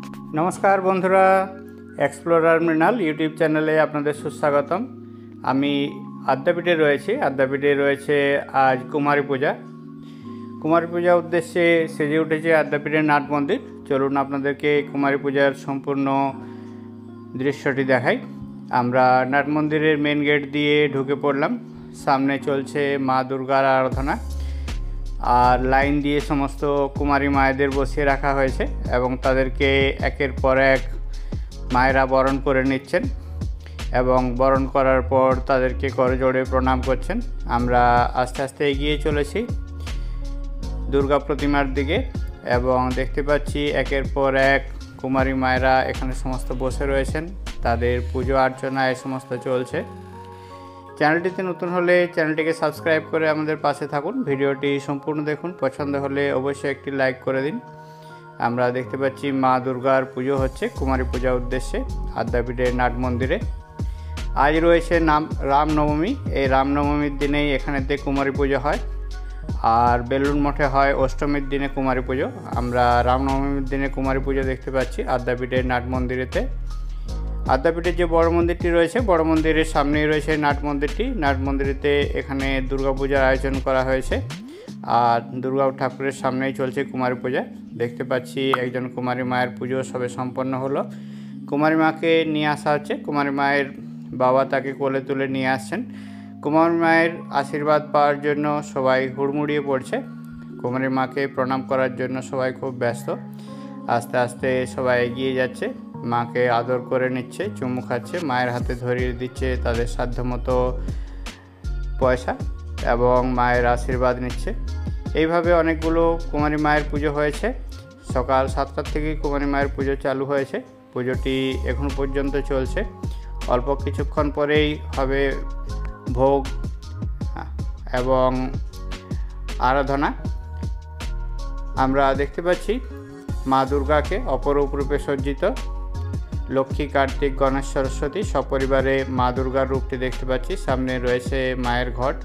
नमस्कार बंधुरा explorer Mrinal YouTube चैनले आपनादेर सुस्वागतम। आमी आद्यापीठे रयेछि। आद्यापीठे रयेछे आज कुमारी पूजा उद्देश्ये सेजे उठेছে आद्यापीठेर नाट मंदिर। चलुन आपनादेरके कुमारी पूजार सम्पूर्ण दृश्यटी देखाई। आमरा नाट मंदिरेर मेन गेट दिए ढुके पड़लाम। सामने चलছে मा दुर्गार आराधना और लाइन दिए समस्त कुमारी मायेदेर बसिए रखा हয়েছে এবং তাদেরকে একের পর এক মায়েরা বরণ করে নিচ্ছেন এবং বরণ করার পর তাদেরকে করজোড়ে প্রণাম করছেন। আমরা আস্তে আস্তে এগিয়ে চলেছি দুর্গা প্রতিমার দিকে এবং দেখতে পাচ্ছি একের পর এক কুমারী মায়েরা এখানে সমস্ত বসে রয়েছেন, তাদের পুজো অর্চনা এই সমস্ত চলছে। চ্যানেলটিতে নতুন হলে চ্যানেলটিকে সাবস্ক্রাইব করে আমাদের পাশে থাকুন। ভিডিওটি সম্পূর্ণ দেখুন, পছন্দ হলে অবশ্যই একটি লাইক করে দিন। আমরা দেখতে পাচ্ছি মা দুর্গার পুজো হচ্ছে কুমারী পূজা উদ্দেশ্যে আদ্যাপীঠের নাট মন্দিরে। আজ রয়েছে রামনবমী। এই রামনবমীর দিনেই এখানেতে কুমারী পুজো হয় আর বেলুন মঠে হয় অষ্টমীর দিনে কুমারী পুজো। আমরা রামনবমীর দিনে কুমারী পুজো দেখতে পাচ্ছি আদ্যাপীঠের নাট মন্দিরেতে। আদ্যাপীঠের যে বড় মন্দিরটি রয়েছে, বড় মন্দিরের সামনেই রয়েছে নাট মন্দিরটি। নাট মন্দিরেতে এখানে দুর্গাপূজার আয়োজন করা হয়েছে আর দুর্গা ঠাকুরের সামনেই চলছে কুমারী পূজা। দেখতে পাচ্ছি একজন কুমারী মায়ের পুজো সবে সম্পন্ন হলো। কুমারী মাকে নিয়ে আসা হচ্ছে। কুমারী মায়ের বাবা তাকে কোলে তুলে নিয়ে আসছেন। কুমারী মায়ের আশীর্বাদ পাওয়ার জন্য সবাই হুড়মুড়িয়ে পড়ছে। কুমারী মাকে প্রণাম করার জন্য সবাই খুব ব্যস্ত। আস্তে আস্তে সবাই এগিয়ে যাচ্ছে, মাকে আদর করে নিচ্ছে, চুমু খাচ্ছে, মায়ের হাতে ধরিয়ে দিচ্ছে তাদের সাধ্যমতো পয়সা এবং মায়ের আশীর্বাদ নিচ্ছে। এইভাবে অনেকগুলো কুমারী মায়ের পুজো হয়েছে। সকাল 7টার থেকে কুমারী মায়ের পুজো চালু হয়েছে। পুজোটি এখন পর্যন্ত চলছে। অল্প কিছুক্ষণ পরেই হবে ভোগ এবং আরাধনা। আমরা দেখতে পাচ্ছি মা দুর্গাকে অপরূপ রূপে সজ্জিত। লক্ষ্মী, কার্তিক, গণেশ, সরস্বতী সপরিবারে মা দুর্গার রূপটি দেখতে পাচ্ছি। সামনে রয়েছে মায়ের ঘট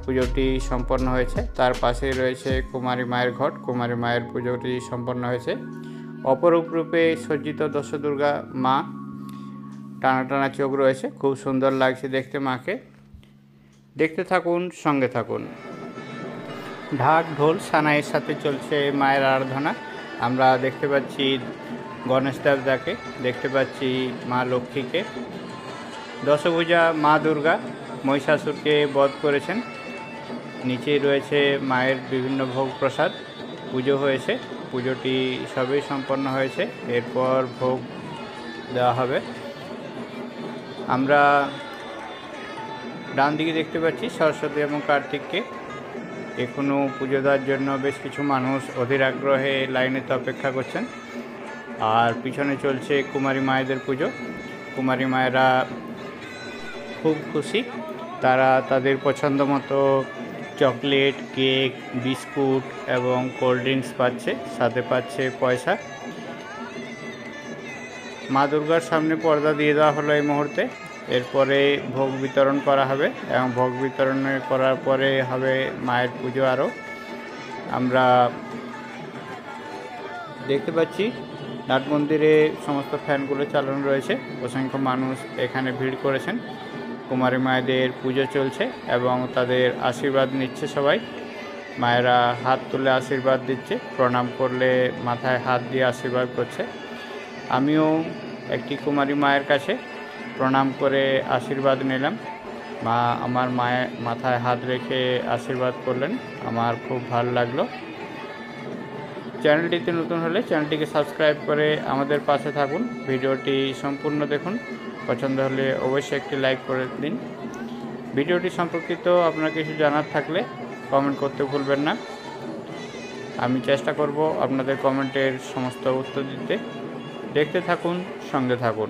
পুজোটি সম্পন্ন হয়েছে। তার পাশেই রয়েছে কুমারী মায়ের ঘট, কুমারী মায়ের পুজোটি সম্পন্ন হয়েছে। অপরূপ রূপে সজ্জিত দশ দুর্গা মা, টানা টানা চোখ রয়েছে, খুব সুন্দর লাগছে দেখতে মাকে। দেখতে থাকুন, সঙ্গে থাকুন। ঢাক ঢোল সানাইয়ের সাথে চলছে মায়ের আরাধনা। আমরা দেখতে পাচ্ছি গণেশ দেবতাকে, দেখতে পাচ্ছি মা লক্ষ্মীকে। দশভুজা মা দুর্গা মহিষাসুরকে বধ করেছেন। নিচেই রয়েছে মায়ের বিভিন্ন ভোগ প্রসাদ। পুজো হয়েছে, পুজোটি সবই সম্পন্ন হয়েছে, এরপর ভোগ দেওয়া হবে। আমরা ডান দিকে দেখতে পাচ্ছি সরস্বতী এবং কার্তিককে। এখনও পুজো দেওয়ার জন্য বেশ কিছু মানুষ অধীর আগ্রহে লাইনেতে অপেক্ষা করছেন। আর পিছনে চলছে কুমারী মায়েদের পুজো। কুমারী মায়েরা খুব খুশি। তারা তাদের পছন্দ মতো চকলেট, কেক, বিস্কুট এবং কোল্ড ড্রিঙ্কস পাচ্ছে, সাথে পাচ্ছে পয়সা। মা দুর্গার সামনে পর্দা দিয়ে দেওয়া হলো এই মুহূর্তে। এরপরে ভোগ বিতরণ করা হবে এবং ভোগ বিতরণ করার পরে হবে মায়ের পুজো। আরও আমরা দেখতে পাচ্ছি নাট মন্দিরে সমস্ত ফ্যানগুলো চালানো রয়েছে। অসংখ্য মানুষ এখানে ভিড় করেছেন। কুমারী মায়েদের পুজো চলছে এবং তাদের আশীর্বাদ নিচ্ছে সবাই। মায়েরা হাত তুলে আশীর্বাদ দিচ্ছে, প্রণাম করলে মাথায় হাত দিয়ে আশীর্বাদ করছে। আমিও একটি কুমারী মায়ের কাছে প্রণাম করে আশীর্বাদ নিলাম। মা আমার মায়ের মাথায় হাত রেখে আশীর্বাদ করলেন, আমার খুব ভালো লাগলো। চ্যানেলটিতে নতুন হলে চ্যানেলটিকে সাবস্ক্রাইব করে আমাদের পাশে থাকুন। ভিডিওটি সম্পূর্ণ দেখুন, পছন্দ হলে অবশ্যই একটি লাইক করে দিন। ভিডিওটি সম্পর্কিত আপনার কিছু জানার থাকলে কমেন্ট করতে ভুলবেন না। আমি চেষ্টা করব আপনাদের কমেন্টের সমস্ত উত্তর দিতে। দেখতে থাকুন, সঙ্গে থাকুন।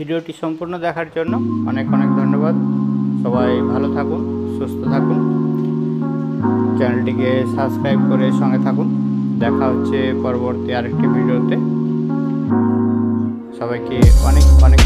ভিডিওটি সম্পূর্ণ দেখার জন্য অনেক অনেক ধন্যবাদ। সবাই ভালো থাকুন, সুস্থ থাকুন, চ্যানেলটিকে সাবস্ক্রাইব করে সঙ্গে থাকুন। দেখা হচ্ছে পরবর্তী আরেকটি ভিডিওতে। সবাইকে অনেক অনেক